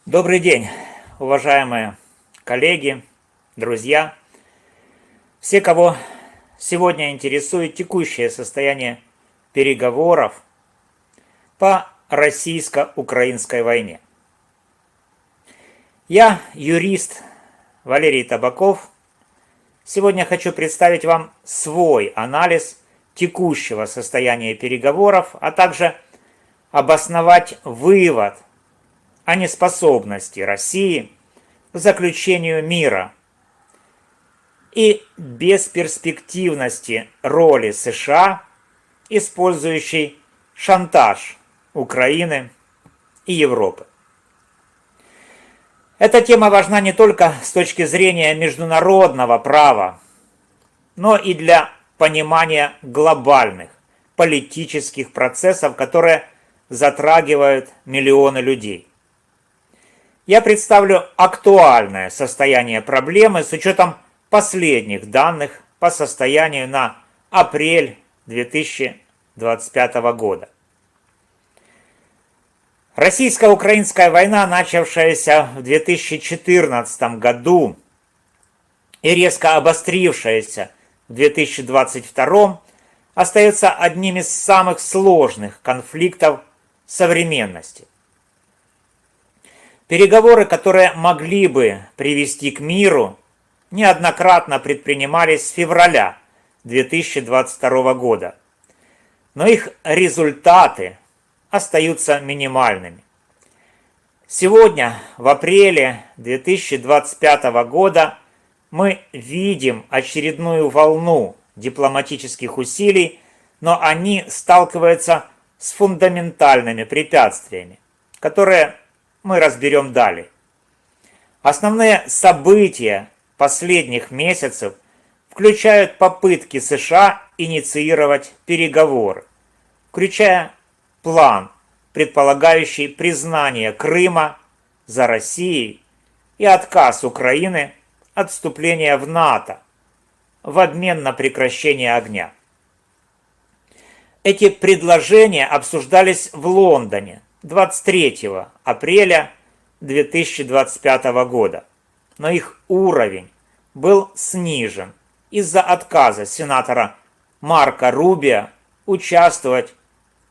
Добрый день, уважаемые коллеги, друзья, все, кого сегодня интересует текущее состояние переговоров по российско-украинской войне. Я, юрист Валерий Табаков, сегодня хочу представить вам свой анализ текущего состояния переговоров, а также обосновать вывод о неспособности России к заключению мира и бесперспективности роли США, использующей шантаж Украины и Европы. Эта тема важна не только с точки зрения международного права, но и для понимания глобальных политических процессов, которые затрагивают миллионы людей. Я представлю актуальное состояние проблемы с учетом последних данных по состоянию на апрель 2025 года. Российско-украинская война, начавшаяся в 2014 году и резко обострившаяся в 2022, остается одним из самых сложных конфликтов современности. Переговоры, которые могли бы привести к миру, неоднократно предпринимались с февраля 2022 года, но их результаты остаются минимальными. Сегодня, в апреле 2025 года, мы видим очередную волну дипломатических усилий, но они сталкиваются с фундаментальными препятствиями, которые мы разберем далее. Основные события последних месяцев включают попытки США инициировать переговоры, включая план, предполагающий признание Крыма за Россией и отказ Украины от вступления в НАТО в обмен на прекращение огня. Эти предложения обсуждались в Лондоне 23 апреля 2025 года, но их уровень был снижен из-за отказа сенатора Марко Рубио участвовать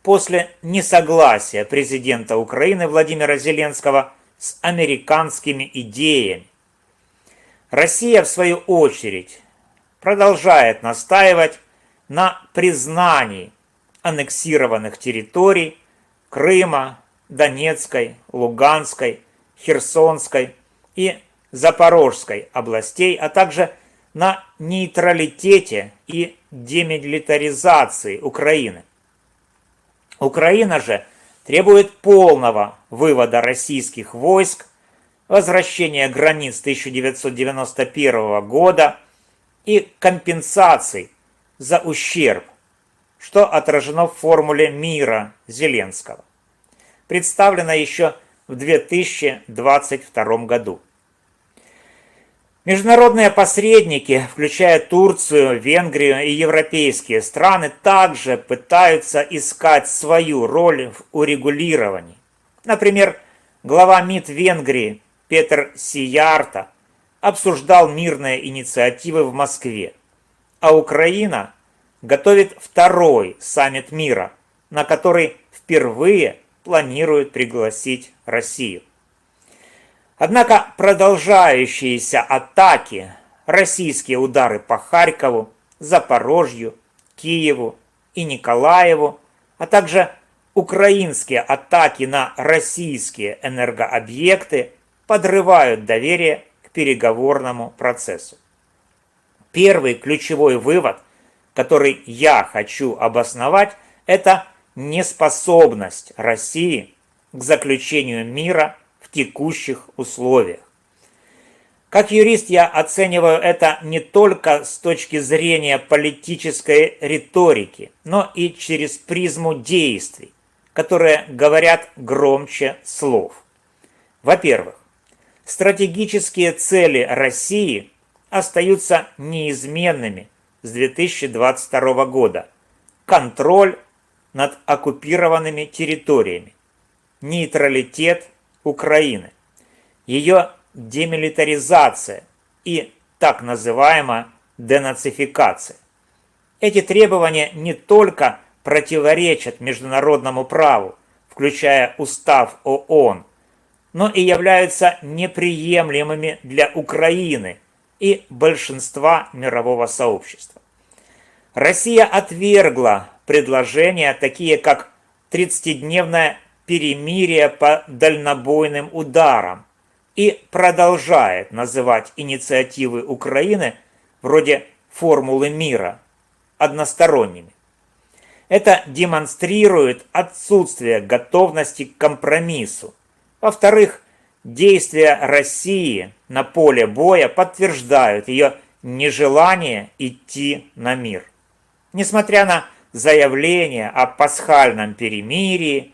после несогласия президента Украины Владимира Зеленского с американскими идеями. Россия, в свою очередь, продолжает настаивать на признании аннексированных территорий Крыма, Донецкой, Луганской, Херсонской и Запорожской областей, а также на нейтралитете и демилитаризации Украины. Украина же требует полного вывода российских войск, возвращения границ 1991 года и компенсаций за ущерб, что отражено в формуле мира Зеленского, представлено еще в 2022 году. Международные посредники, включая Турцию, Венгрию и европейские страны, также пытаются искать свою роль в урегулировании. Например, глава МИД Венгрии Петер Сиярто обсуждал мирные инициативы в Москве, а Украина готовит второй саммит мира, на который впервые планирует пригласить Россию. Однако продолжающиеся атаки, российские удары по Харькову, Запорожью, Киеву и Николаеву, а также украинские атаки на российские энергообъекты подрывают доверие к переговорному процессу. Первый ключевой вывод, который я хочу обосновать, это неспособность России к заключению мира в текущих условиях. Как юрист я оцениваю это не только с точки зрения политической риторики, но и через призму действий, которые говорят громче слов. Во-первых, стратегические цели России остаются неизменными с 2022 года. Контроль над оккупированными территориями, нейтралитет Украины, ее демилитаризация и так называемая денацификация. Эти требования не только противоречат международному праву, включая Устав ООН, но и являются неприемлемыми для Украины и большинства мирового сообщества. Россия отвергла предложения, такие как 30-дневное перемирие по дальнобойным ударам, и продолжает называть инициативы Украины вроде «формулы мира» односторонними. Это демонстрирует отсутствие готовности к компромиссу. Во-вторых, действия России на поле боя подтверждают ее нежелание идти на мир. Несмотря на заявления о пасхальном перемирии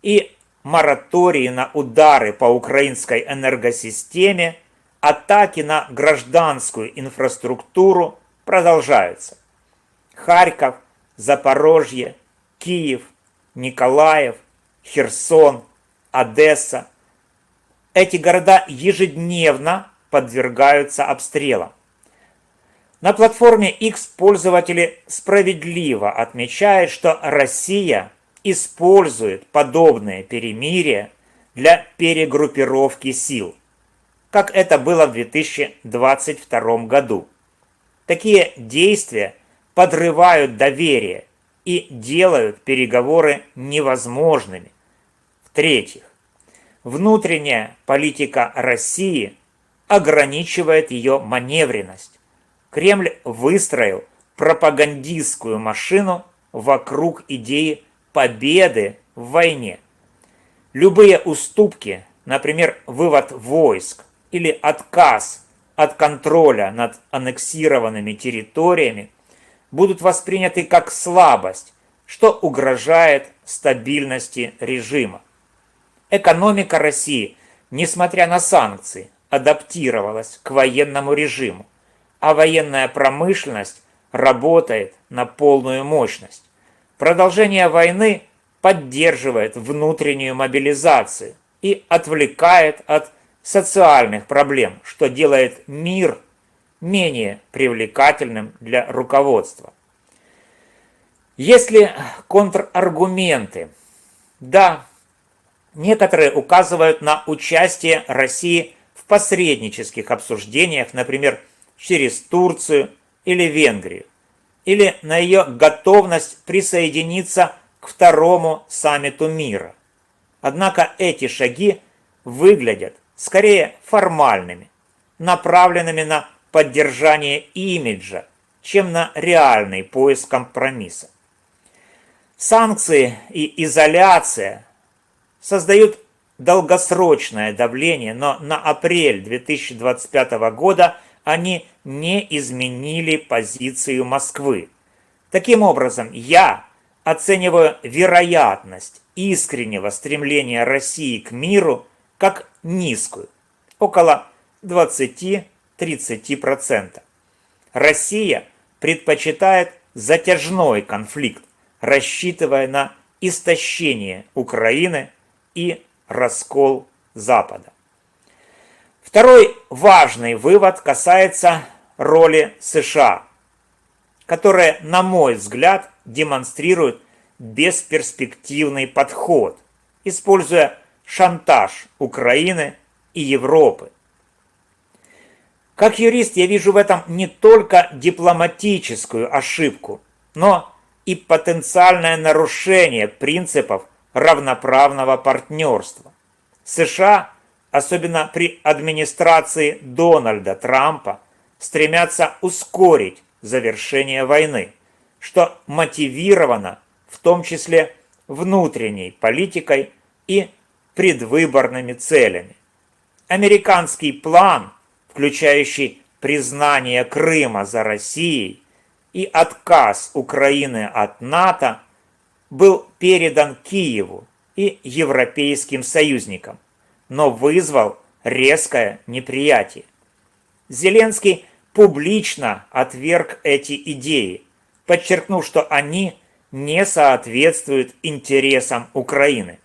и моратории на удары по украинской энергосистеме, атаки на гражданскую инфраструктуру продолжаются. Харьков, Запорожье, Киев, Николаев, Херсон, Одесса. Эти города ежедневно подвергаются обстрелам. На платформе X пользователи справедливо отмечают, что Россия использует подобные перемирия для перегруппировки сил, как это было в 2022 году. Такие действия подрывают доверие и делают переговоры невозможными. В-третьих, внутренняя политика России ограничивает ее маневренность. Кремль выстроил пропагандистскую машину вокруг идеи победы в войне. Любые уступки, например, вывод войск или отказ от контроля над аннексированными территориями, будут восприняты как слабость, что угрожает стабильности режима. Экономика России, несмотря на санкции, адаптировалась к военному режиму, а военная промышленность работает на полную мощность. Продолжение войны поддерживает внутреннюю мобилизацию и отвлекает от социальных проблем, что делает мир менее привлекательным для руководства. Есть ли контраргументы? Да, некоторые указывают на участие России в посреднических обсуждениях, например, через Турцию или Венгрию, или на ее готовность присоединиться к второму саммиту мира. Однако эти шаги выглядят скорее формальными, направленными на поддержание имиджа, чем на реальный поиск компромисса. Санкции и изоляция создают долгосрочное давление, но на апрель 2025 года они не изменили позицию Москвы. Таким образом, я оцениваю вероятность искреннего стремления России к миру как низкую, около 20-30%. Россия предпочитает затяжной конфликт, рассчитывая на истощение Украины и раскол Запада. Второй важный вывод касается роли США, которая, на мой взгляд, демонстрирует бесперспективный подход, используя шантаж Украины и Европы. Как юрист я вижу в этом не только дипломатическую ошибку, но и потенциальное нарушение принципов равноправного партнерства. США, особенно при администрации Дональда Трампа, стремятся ускорить завершение войны, что мотивировано в том числе внутренней политикой и предвыборными целями. Американский план, включающий признание Крыма за Россией и отказ Украины от НАТО, был передан Киеву и европейским союзникам, но вызвал резкое неприятие. Зеленский публично отверг эти идеи, подчеркнув, что они не соответствуют интересам Украины.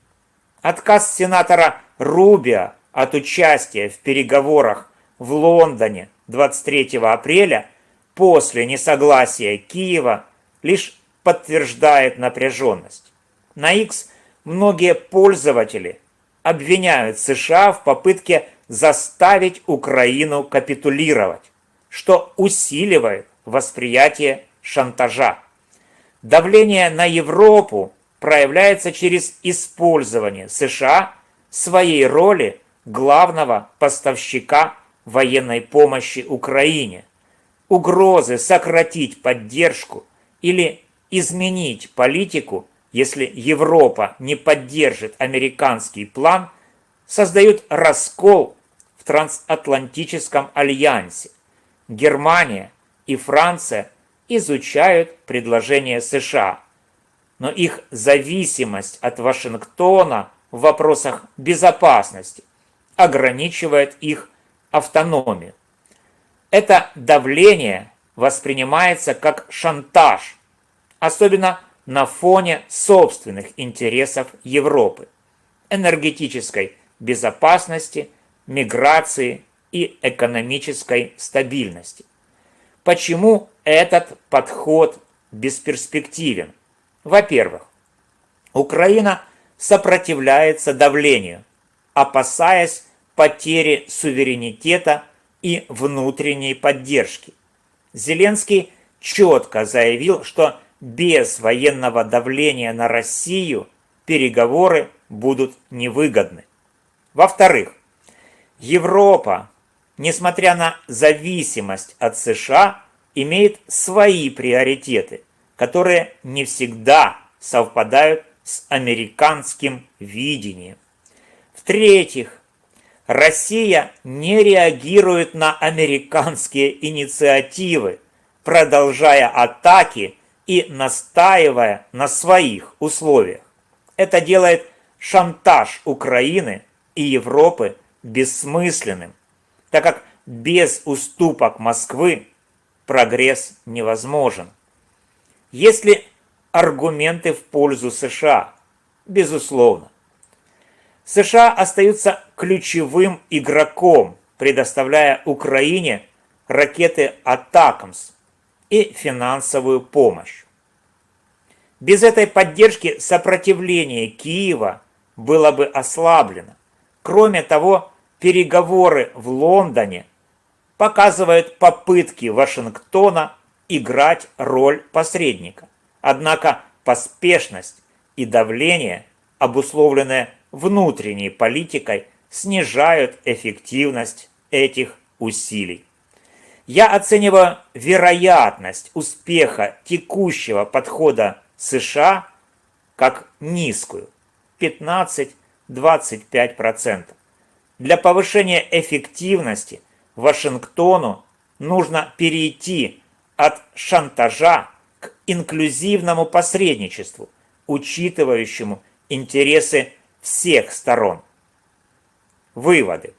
Отказ сенатора Рубио от участия в переговорах в Лондоне 23 апреля после несогласия Киева лишь подтверждает напряженность. На X многие пользователи обвиняют США в попытке заставить Украину капитулировать, что усиливает восприятие шантажа. Давление на Европу проявляется через использование США своей роли главного поставщика военной помощи Украине, угрозы сократить поддержку или изменить политику, если Европа не поддержит американский план, создают раскол в трансатлантическом альянсе. Германия и Франция изучают предложения США, но их зависимость от Вашингтона в вопросах безопасности ограничивает их автономию. Это давление воспринимается как шантаж, особенно на фоне собственных интересов Европы, энергетической безопасности, миграции и экономической стабильности. Почему этот подход бесперспективен? Во-первых, Украина сопротивляется давлению, опасаясь потери суверенитета и внутренней поддержки. Зеленский четко заявил, что без военного давления на Россию переговоры будут невыгодны. Во-вторых, Европа, несмотря на зависимость от США, имеет свои приоритеты, которые не всегда совпадают с американским видением. В-третьих, Россия не реагирует на американские инициативы, продолжая атаки и настаивая на своих условиях. Это делает шантаж Украины и Европы бессмысленным, так как без уступок Москвы прогресс невозможен. Есть ли аргументы в пользу США? Безусловно. США остаются ключевым игроком, предоставляя Украине ракеты «Атакамс» и финансовую помощь. Без этой поддержки сопротивление Киева было бы ослаблено. Кроме того, переговоры в Лондоне показывают попытки Вашингтона играть роль посредника. Однако поспешность и давление, обусловленные внутренней политикой, снижают эффективность этих усилий. Я оцениваю вероятность успеха текущего подхода США как низкую – 15-25%. Для повышения эффективности Вашингтону нужно перейти от шантажа к инклюзивному посредничеству, учитывающему интересы всех сторон. Выводы.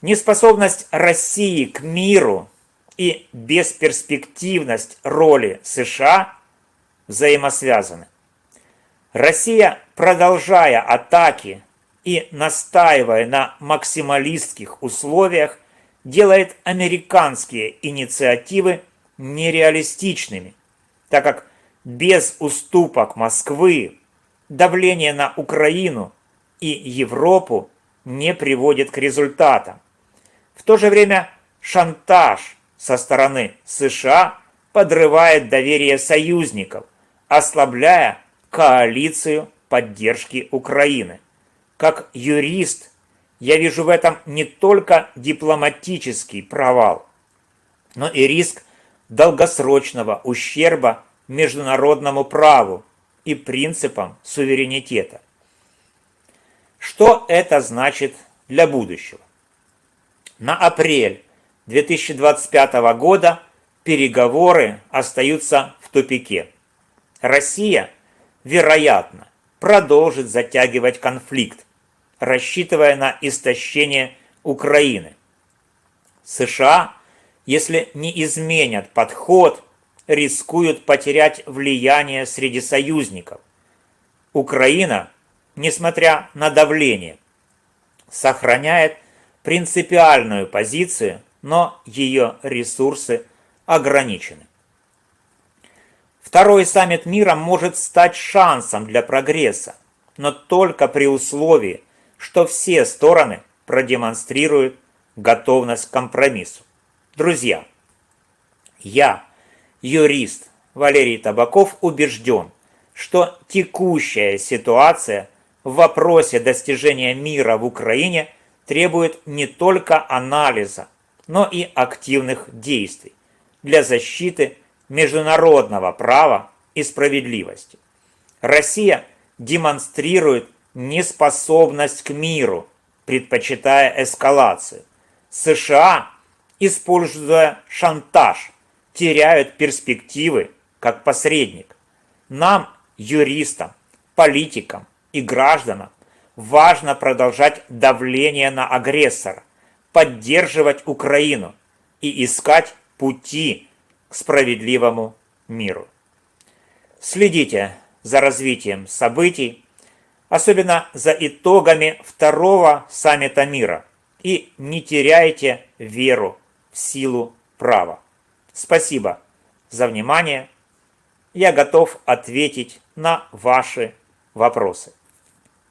Неспособность России к миру и бесперспективность роли США взаимосвязаны. Россия, продолжая атаки и настаивая на максималистских условиях, делает американские инициативы нереалистичными, так как без уступок Москвы давление на Украину и Европу не приводит к результатам. В то же время шантаж со стороны США подрывает доверие союзников, ослабляя коалицию поддержки Украины. Как юрист, я вижу в этом не только дипломатический провал, но и риск долгосрочного ущерба международному праву и принципам суверенитета. Что это значит для будущего? На апрель 2025 года переговоры остаются в тупике. Россия, вероятно, продолжит затягивать конфликт, рассчитывая на истощение Украины. США, если не изменят подход, рискуют потерять влияние среди союзников. Украина, несмотря на давление, сохраняет принципиальную позицию, но ее ресурсы ограничены. Второй саммит мира может стать шансом для прогресса, но только при условии, что все стороны продемонстрируют готовность к компромиссу. Друзья, я, юрист Валерий Табаков, убежден, что текущая ситуация в вопросе достижения мира в Украине требует не только анализа, но и активных действий для защиты международного права и справедливости. Россия демонстрирует неспособность к миру, предпочитая эскалацию. США, используя шантаж, теряют перспективы как посредник. Нам, юристам, политикам и гражданам, важно продолжать давление на агрессора, поддерживать Украину и искать пути к справедливому миру. Следите за развитием событий, особенно за итогами второго саммита мира, и не теряйте веру в силу права. Спасибо за внимание. Я готов ответить на ваши вопросы.